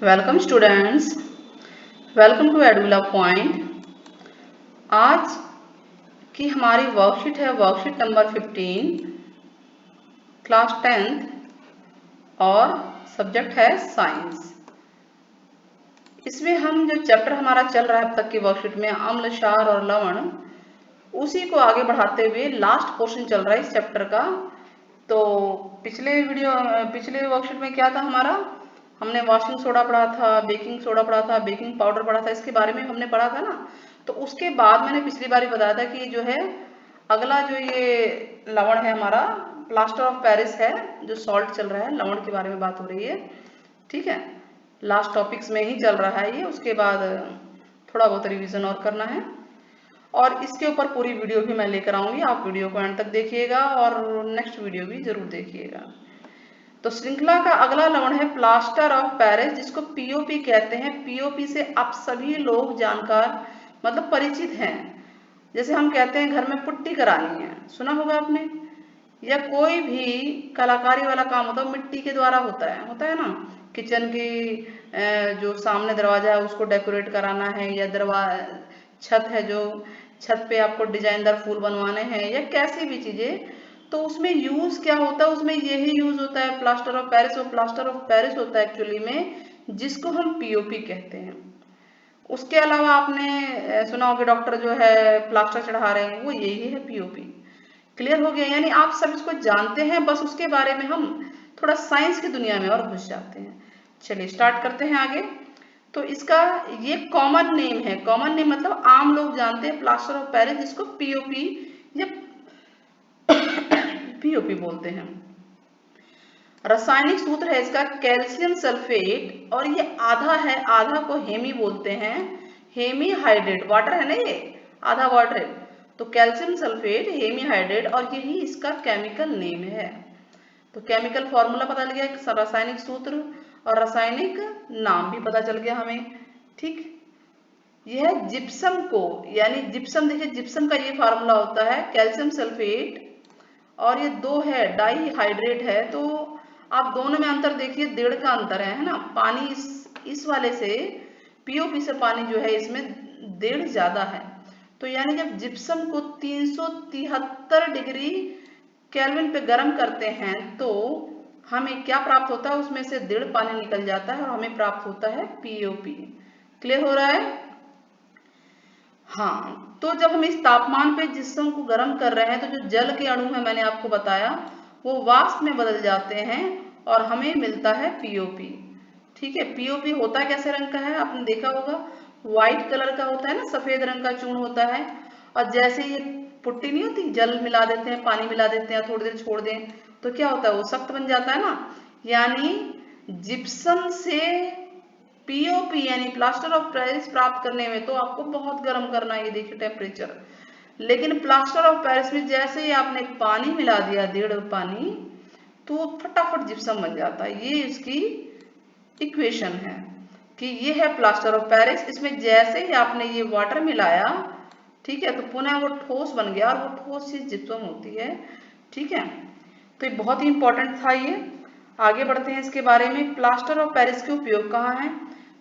Welcome students, welcome to Edula point. आज की हमारी वर्कशीट है वर्कशीट नंबर 15, क्लास 10th और सब्जेक्ट है साइंस। इसमें हम जो चैप्टर हमारा चल रहा है अब तक की वर्कशीट में अम्ल, क्षार और लवण, उसी को आगे बढ़ाते हुए लास्ट पोर्शन चल रहा है इस चैप्टर का। तो पिछले वर्कशीट में क्या था हमारा, हमने वॉशिंग सोडा पढ़ा था, बेकिंग सोडा पढ़ा था, बेकिंग पाउडर पढ़ा था, इसके बारे में हमने पढ़ा था ना। तो उसके बाद मैंने पिछली बार बताया था कि जो है अगला जो ये लवण है हमारा प्लास्टर ऑफ पेरिस है, जो सॉल्ट चल रहा है, लवण के बारे में बात हो रही है। ठीक है, लास्ट टॉपिक्स में ही चल रहा है ये, उसके बाद थोड़ा बहुत रिवीजन और करना है और इसके ऊपर पूरी वीडियो भी मैं लेकर आऊंगी। आप वीडियो को एंड तक देखिएगा और नेक्स्ट वीडियो भी जरूर देखिएगा। तो श्रृंखला का अगला लवण है प्लास्टर ऑफ पेरिस, जिसको पीओपी कहते हैं। पीओपी से आप सभी लोग जानकार मतलब परिचित हैं। जैसे हम कहते हैं घर में पुट्टी करानी है, सुना होगा आपने, या कोई भी कलाकारी वाला काम होता है मिट्टी के द्वारा होता है ना। किचन की जो सामने दरवाजा है उसको डेकोरेट कराना है, या छत है जो छत पे आपको डिजाइनदार फूल बनवाने हैं, या कैसी भी चीजें, तो उसमें यूज क्या होता है, उसमें यही यूज होता है प्लास्टर ऑफ पेरिस। वो प्लास्टर ऑफ पेरिस होता है एक्चुअली में, जिसको हम पीओपी कहते हैं। उसके अलावा आपने सुना होगा डॉक्टर जो है प्लास्टर चढ़ा रहे हैं, वो यही है पीओपी। क्लियर हो गया, यानी आप सब इसको जानते हैं, बस उसके बारे में हम थोड़ा साइंस की दुनिया में और घुस जाते हैं। चलिए स्टार्ट करते हैं आगे। तो इसका ये कॉमन नेम है, कॉमन नेम मतलब आम लोग जानते हैं प्लास्टर ऑफ पेरिस, जिसको पीओपी या पीओपी बोलते हैं। रासायनिक सूत्र है इसका कैल्शियम सल्फेट, और ये आधा है, आधा को हेमी बोलते हैं, हेमी हाइड्रेट, वाटर है ना ये, आधा वाटर है, तो कैल्शियम सल्फेट हेमी हाइड्रेट, और यही इसका केमिकल नेम है। तो केमिकल फॉर्मूला पता लग गया, रासायनिक सूत्र और रासायनिक नाम भी पता चल गया हमें। ठीक, यह जिप्सम को, यानी जिप्सम, देखिए जिप्सम का ये फार्मूला होता है कैल्शियम सल्फेट, और ये दो है डाई हाइड्रेट है, तो आप दोनों में अंतर देखिए, 1.5 का अंतर है ना। पानी इस वाले से, पीओपी से पानी जो है इसमें 1.5 ज्यादा है। तो यानी जब जिप्सम को 373 डिग्री केल्विन पे गर्म करते हैं तो हमें क्या प्राप्त होता है, उसमें से 1.5 पानी निकल जाता है और हमें प्राप्त होता है पीओपी। क्लियर हो रहा है? हाँ, तो जब हम इस तापमान पे जिस्म को गर्म कर रहे हैं तो जो जल के अणु है मैंने आपको बताया, वो वाष्प में बदल जाते हैं और हमें मिलता है पीओपी। ठीक है, पीओपी होता कैसे रंग का है आपने देखा होगा, व्हाइट कलर का होता है ना, सफेद रंग का चूर्ण होता है। और जैसे ये पुट्टी नहीं होती, जल मिला देते हैं, पानी मिला देते हैं, थोड़ी देर छोड़ दें तो क्या होता है, वो सख्त बन जाता है ना। यानी जिप्सम से पीओपी यानी प्लास्टर ऑफ पेरिस प्राप्त करने में तो आपको बहुत गर्म करना है, ये देखिए टेम्परेचर। लेकिन प्लास्टर ऑफ पेरिस में जैसे ही आपने पानी मिला दिया, 1.5 पानी, तो फटाफट जिप्सम बन जाता है। ये इसकी इक्वेशन है कि ये है प्लास्टर ऑफ पेरिस। इसमें जैसे ही आपने ये वाटर मिलाया, ठीक है, तो पुनः वो ठोस बन गया और वो ठोस चीज जिप्सम होती है। ठीक है, तो ये बहुत ही इंपॉर्टेंट था ये। आगे बढ़ते हैं इसके बारे में। प्लास्टर ऑफ पेरिस के उपयोग कहाँ हैं,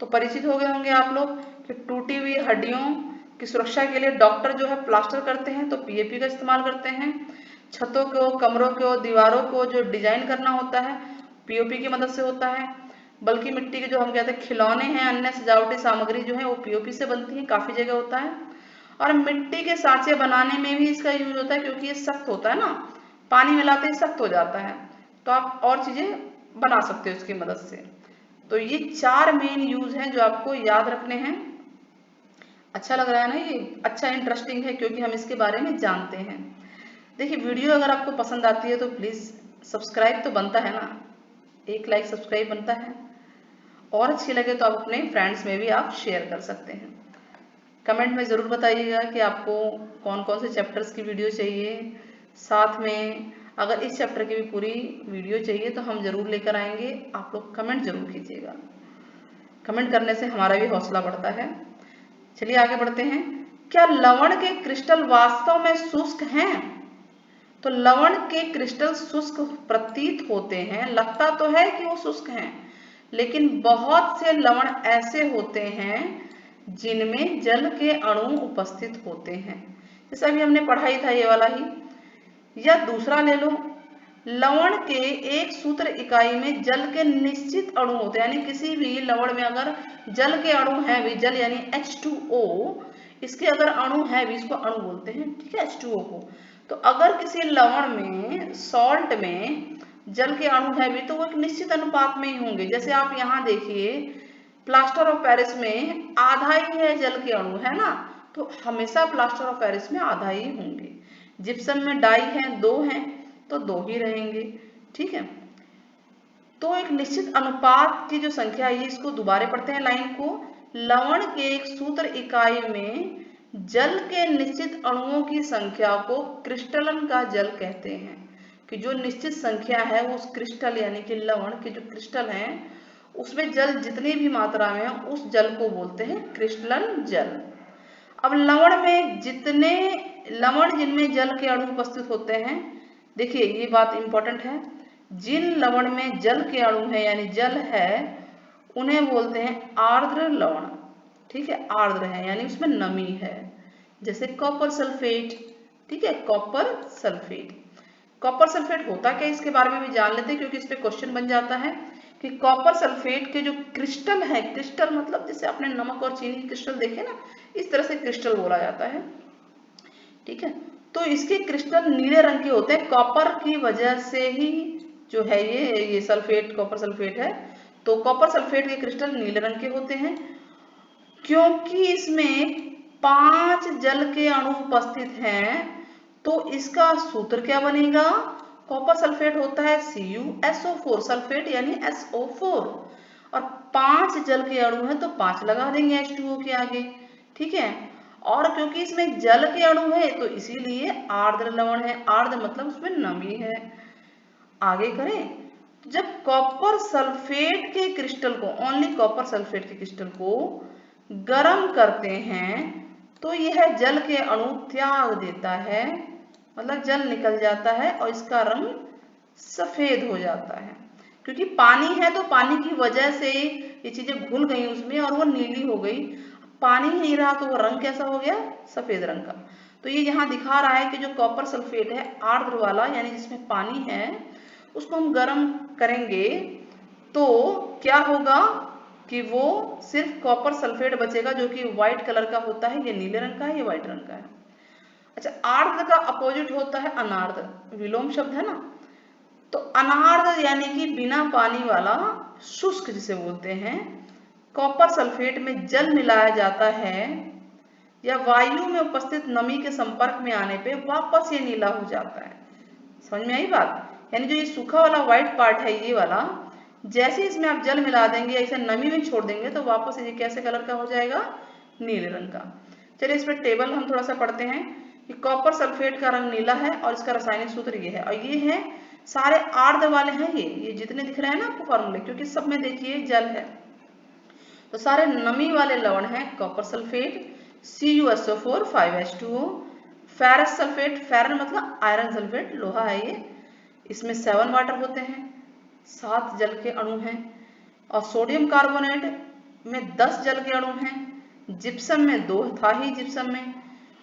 तो परिचित हो गए होंगे आप लोग कि टूटी हुई हड्डियों की सुरक्षा के लिए डॉक्टर जो है प्लास्टर करते हैं तो पीएपी का इस्तेमाल करते हैं। छतों को, कमरों को, दीवारों को जो डिजाइन करना होता है पीओपी की मदद से होता है। बल्कि मिट्टी के जो हम कहते हैं खिलौने हैं, अन्य सजावटी सामग्री जो है वो पीओपी से बनती है, काफी जगह होता है। और मिट्टी के सांचे बनाने में भी इसका यूज होता है, क्योंकि ये सख्त होता है ना, पानी मिलाते ही सख्त हो जाता है, तो आप और चीजें बना सकते हो इसकी मदद से। तो ये 4 मेन यूज हैं जो आपको याद रखने हैं। अच्छा लग रहा है ना ये, अच्छा इंटरेस्टिंग है क्योंकि हम इसके बारे में जानते हैं। देखिए वीडियो अगर आपको पसंद आती है तो प्लीज सब्सक्राइब तो बनता है ना, एक लाइक सब्सक्राइब बनता है, और अच्छी लगे तो आप अपने फ्रेंड्स में भी आप शेयर कर सकते हैं। कमेंट में ज़रूर बताइएगा कि आपको कौन कौन से चैप्टर्स की वीडियो चाहिए। साथ में अगर इस चैप्टर की भी पूरी वीडियो चाहिए तो हम ज़रूर लेकर आएंगे, आप लोग कमेंट जरूर कीजिएगा। कमेंट करने से हमारा भी हौसला बढ़ता है। चलिए आगे बढ़ते हैं। क्या लवण के क्रिस्टल वास्तव में शुष्क हैं, तो लवण के क्रिस्टल शुष्क प्रतीत होते हैं, लगता तो है कि वो शुष्क हैं, लेकिन बहुत से लवण ऐसे होते हैं जिनमें जल के अणु उपस्थित होते हैं। जैसे अभी हमने पढ़ाई था ये वाला ही। या दूसरा ले लो, लवण के एक सूत्र इकाई में जल के निश्चित अणु होते हैं, यानी किसी भी लवण में अगर जल के अणु है भी, जल यानी H2O, इसके अगर अणु है भी, इसको अणु बोलते हैं, ठीक है, H2O को। तो अगर किसी लवण में, सॉल्ट में जल के अणु है भी, तो वो एक निश्चित अनुपात में ही होंगे। जैसे आप यहाँ देखिए, प्लास्टर ऑफ पेरिस में आधा ही है जल के अणु, है ना, तो हमेशा प्लास्टर ऑफ पेरिस में आधा ही होंगे। जिप्सम में डाई है, 2 हैं, तो 2 ही रहेंगे, ठीक है। तो एक निश्चित अनुपात की जो संख्या है, इसको दोबारा पढ़ते हैं लाइन को। लवण के एक सूत्र इकाई में जल के निश्चित अणुओं की संख्या को क्रिस्टलन का जल कहते हैं। कि जो निश्चित संख्या है उस क्रिस्टल यानी कि लवण के जो क्रिस्टल हैं उसमें जल जितनी भी मात्रा में है उस जल को बोलते हैं क्रिस्टलन जल। अब लवण में जितने लवण जिनमें जल के अणु उपस्थित होते हैं, देखिए ये बात इंपॉर्टेंट है, जिन लवण में जल के अणु है यानी जल है उन्हें बोलते हैं आर्द्र लवण, ठीक है, आर्द्र है यानी उसमें नमी है। जैसे कॉपर सल्फेट, ठीक है, कॉपर सल्फेट। कॉपर सल्फेट होता क्या, इसके बारे में भी जान लेते हैं क्योंकि इस पे क्वेश्चन बन जाता है कि कॉपर सल्फेट के जो क्रिस्टल है, क्रिस्टल मतलब जैसे आपने नमक और चीनी क्रिस्टल देखे ना, इस तरह से क्रिस्टल बोला जाता है, ठीक है। तो इसके क्रिस्टल नीले रंग के होते हैं, कॉपर की वजह से ही जो है ये सल्फेट, कॉपर सल्फेट है, तो कॉपर सल्फेट के क्रिस्टल नीले रंग के होते हैं क्योंकि इसमें 5 जल के अणु उपस्थित हैं। तो इसका सूत्र क्या बनेगा, कॉपर सल्फेट होता है CuSO4, सल्फेट यानी SO4, और 5 जल के अणु हैं तो 5 लगा देंगे H2O के आगे, ठीक है। और क्योंकि इसमें जल के अणु है तो इसीलिए आर्द्र लवण है, आर्द्र मतलब उसमें नमी है। आगे करें, जब कॉपर सल्फेट के क्रिस्टल को, ओनली कॉपर सल्फेट के क्रिस्टल को गर्म करते हैं तो यह जल के अणु त्याग देता है, मतलब जल निकल जाता है और इसका रंग सफेद हो जाता है। क्योंकि पानी है तो पानी की वजह से ये चीजें घुल गई उसमें और वो नीली हो गई, पानी ही नहीं रहा तो वो रंग कैसा हो गया, सफेद रंग का। तो ये यहाँ दिखा रहा है कि जो कॉपर सल्फेट है आर्द्र वाला यानी जिसमें पानी है, उसको हम गर्म करेंगे तो क्या होगा कि वो सिर्फ कॉपर सल्फेट बचेगा जो कि व्हाइट कलर का होता है, ये नीले रंग का है, ये व्हाइट रंग का है। अच्छा, आर्द्र का अपोजिट होता है अनार्द्र, विलोम शब्द है ना, तो अनार्द्र यानी कि बिना पानी वाला, शुष्क जिसे बोलते हैं। कॉपर सल्फेट में जल मिलाया जाता है या वायु में उपस्थित नमी के संपर्क में आने पे वापस ये नीला हो जाता है। समझ में आई बात, यानी जो ये सूखा वाला व्हाइट पार्ट है ये वाला, जैसे इसमें आप जल मिला देंगे या इसे नमी में छोड़ देंगे तो वापस ये कैसे कलर का हो जाएगा, नीले रंग का। चलिए इस पर टेबल हम थोड़ा सा पढ़ते हैं कि कॉपर सल्फेट का रंग नीला है और इसका रासायनिक सूत्र ये है, और ये है सारे आर्द्र वाले हैं, ये जितने दिख रहे हैं ना आपको फॉर्मूले, क्योंकि सब में देखिए जल है, तो सारे नमी वाले लवण हैं copper sulphate, CuSO4 5H2O, ferrous sulphate, फेरन मतलब आयरन सल्फेट, लोहा है ये, इसमें 7 वाटर होते हैं, 7 जल के अणु हैं, और सोडियम कार्बोनेट में 10 जल के अणु हैं, जिप्सम में 2 था ही जिप्सम में,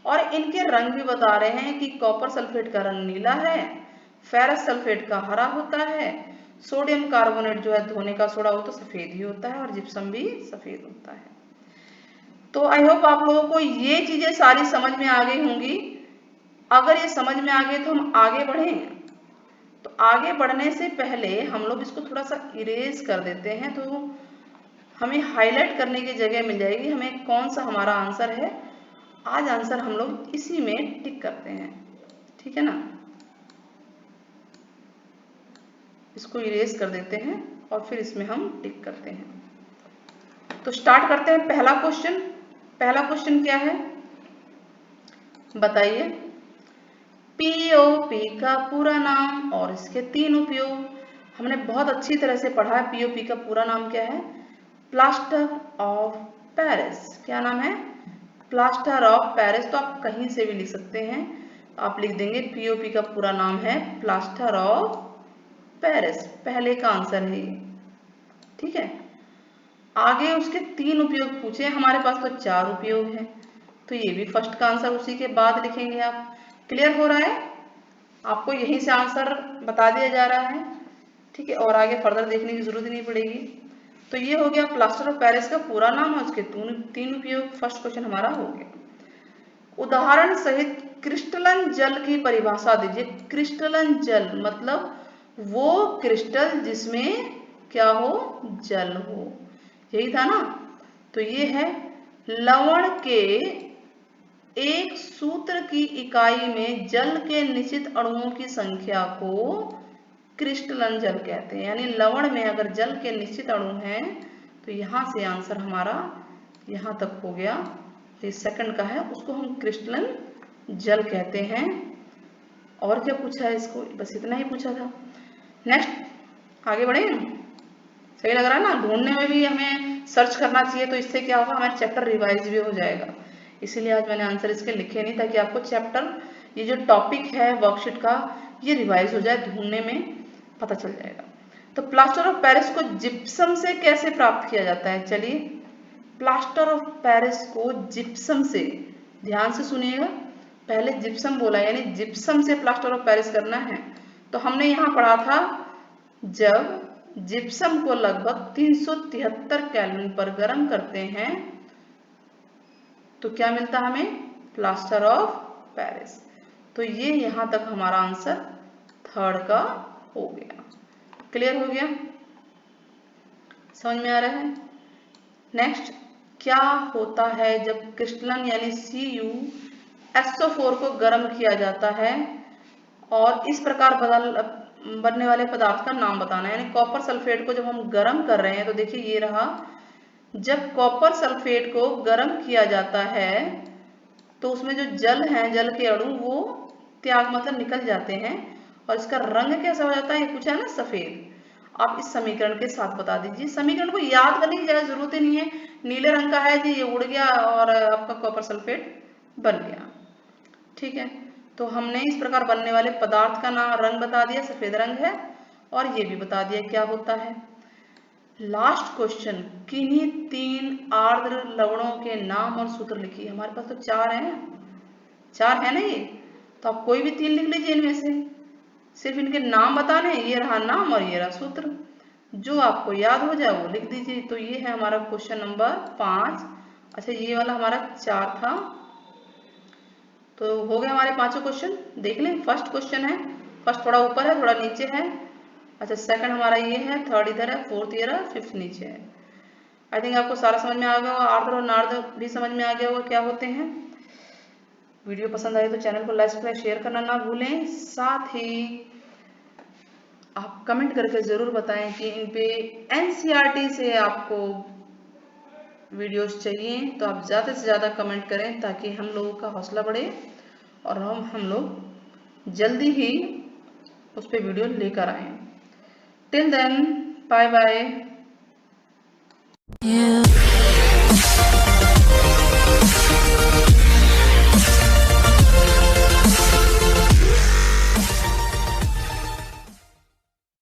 और इनके रंग भी बता रहे हैं कि कॉपर सल्फेट का रंग नीला है, फेरस सल्फेट का हरा होता है, सोडियम कार्बोनेट जो है धोने का सोडा वो तो सफेद ही होता है, और जिप्सम भी सफेद होता है। तो आई होप आप लोगों को ये चीजें सारी समझ में आ गई होंगी। अगर ये समझ में आ गई तो हम आगे बढ़ें। तो आगे बढ़ने से पहले हम लोग इसको थोड़ा सा इरेज कर देते हैं, तो हमें हाईलाइट करने की जगह मिल जाएगी हमें कौन सा हमारा आंसर है। आज आंसर हम लोग इसी में टिक करते हैं, ठीक है ना, इसको इरेज कर देते हैं और फिर इसमें हम टिक करते हैं। तो स्टार्ट करते हैं पहला क्वेश्चन। पहला क्वेश्चन क्या है बताइए। पीओपी का पूरा नाम और इसके 3 उपयोग। हमने बहुत अच्छी तरह से पढ़ा है। पीओपी का पूरा नाम क्या है, प्लास्टर ऑफ पेरिस। क्या नाम है, प्लास्टर ऑफ पेरिस। तो आप कहीं से भी लिख सकते हैं, आप लिख देंगे पीओपी का पूरा नाम है प्लास्टर ऑफ पेरिस। पहले का आंसर है ये। ठीक है। आगे उसके 3 उपयोग पूछे, हमारे पास तो 4 उपयोग है, तो ये भी फर्स्ट का आंसर उसी के बाद लिखेंगे आप। क्लियर हो रहा है? आपको यहीं से आंसर बता दिया जा रहा है, ठीक है, और आगे फर्दर देखने की जरूरत नहीं पड़ेगी। तो ये हो गया प्लास्टर ऑफ पेरिस का पूरा नाम और उसके 3 उपयोग। फर्स्ट क्वेश्चन हमारा हो गया। उदाहरण सहित क्रिस्टलन जल की परिभाषा दीजिए। क्रिस्टलन जल मतलब वो क्रिस्टल जिसमें क्या हो, जल हो, यही था ना। तो ये है लवण के एक सूत्र की इकाई में जल के निश्चित अणुओं की संख्या को क्रिस्टलन जल कहते हैं। यानी लवण में अगर जल के निश्चित अणु हैं तो यहां से आंसर हमारा यहां तक हो गया, ये सेकंड का है, उसको हम क्रिस्टलन जल कहते हैं। और क्या पूछा है इसको, बस इतना ही पूछा था। नेक्स्ट आगे बढ़े। सही लग रहा है ना, ढूंढने में भी हमें सर्च करना चाहिए, तो इससे क्या होगा, हमारा चैप्टर रिवाइज भी हो जाएगा। इसीलिए आज मैंने आंसर इसके लिखे नहीं, ताकि आपको चैप्टर ये जो टॉपिक है वर्कशीट का ये रिवाइज हो जाए, ढूंढने में पता चल जाएगा। तो प्लास्टर ऑफ पेरिस को जिप्सम से कैसे प्राप्त किया जाता है, चलिए। प्लास्टर ऑफ पेरिस को जिप्सम से, ध्यान से सुनिएगा, पहले जिप्सम बोला, यानी जिप्सम से प्लास्टर ऑफ पेरिस करना है। तो हमने यहाँ पढ़ा था जब जिप्सम को लगभग 373 केल्विन पर गर्म करते हैं तो क्या मिलता है हमें, प्लास्टर ऑफ पेरिस। तो ये यहां तक हमारा आंसर थर्ड का हो गया। क्लियर हो गया, समझ में आ रहा है। नेक्स्ट, क्या होता है जब क्रिस्टलन यानी CuSO4 को गर्म किया जाता है और इस प्रकार बनने वाले पदार्थ का नाम बताना है। यानी कॉपर सल्फेट को जब हम गर्म कर रहे हैं तो देखिए ये रहा, जब कॉपर सल्फेट को गर्म किया जाता है तो उसमें जो जल है, जल के अणु वो त्याग मतलब निकल जाते हैं और इसका रंग कैसा हो जाता है, ये पूछा है ना, सफेद। आप इस समीकरण के साथ बता दीजिए। समीकरण को याद करने की ज्यादा जरूरत ही नहीं है, नीले रंग का है जी, ये उड़ गया और आपका कॉपर सल्फेट बन गया, ठीक है। तो हमने इस प्रकार बनने वाले पदार्थ का नाम, रंग बता दिया, सफेद रंग है, और ये भी बता दिया क्या होता है। लास्ट क्वेश्चन, किन्हीं 3 आर्द्र लवणों के नाम और सूत्र लिखिए। हमारे पास तो 4 है, 4 है ना ये, तो आप कोई भी 3 लिख लीजिए इनमें से, सिर्फ इनके नाम बताने, ये रहा नाम और ये रहा सूत्र, जो आपको याद हो जाए वो लिख दीजिए। तो ये है हमारा क्वेश्चन नंबर 5। अच्छा, ये वाला हमारा 4 था, तो हो गए हमारे 5 क्वेश्चन। देख लें, फर्स्ट क्वेश्चन है, फर्स्ट थोड़ा ऊपर है थोड़ा नीचे है। अच्छा, सेकंड हमारा ये है, थर्ड इधर है, फोर्थ ये रहा, फिफ्थ नीचे है। आई थिंक आपको सारा समझ में आ गया होगा, आर्द्र और नार्द्र भी समझ में आ गया होगा क्या होते हैं। वीडियो पसंद आए तो चैनल को लाइक सब्सक्राइब शेयर करना ना भूलें। साथ ही आप कमेंट करके जरूर बताएं कि इन पे NCERT से आपको वीडियोस चाहिए, तो आप ज़्यादा से ज़्यादा कमेंट करें ताकि हम लोगों का हौसला बढ़े और हम लोग जल्दी ही उस पर वीडियो लेकर आए। Till then, bye bye.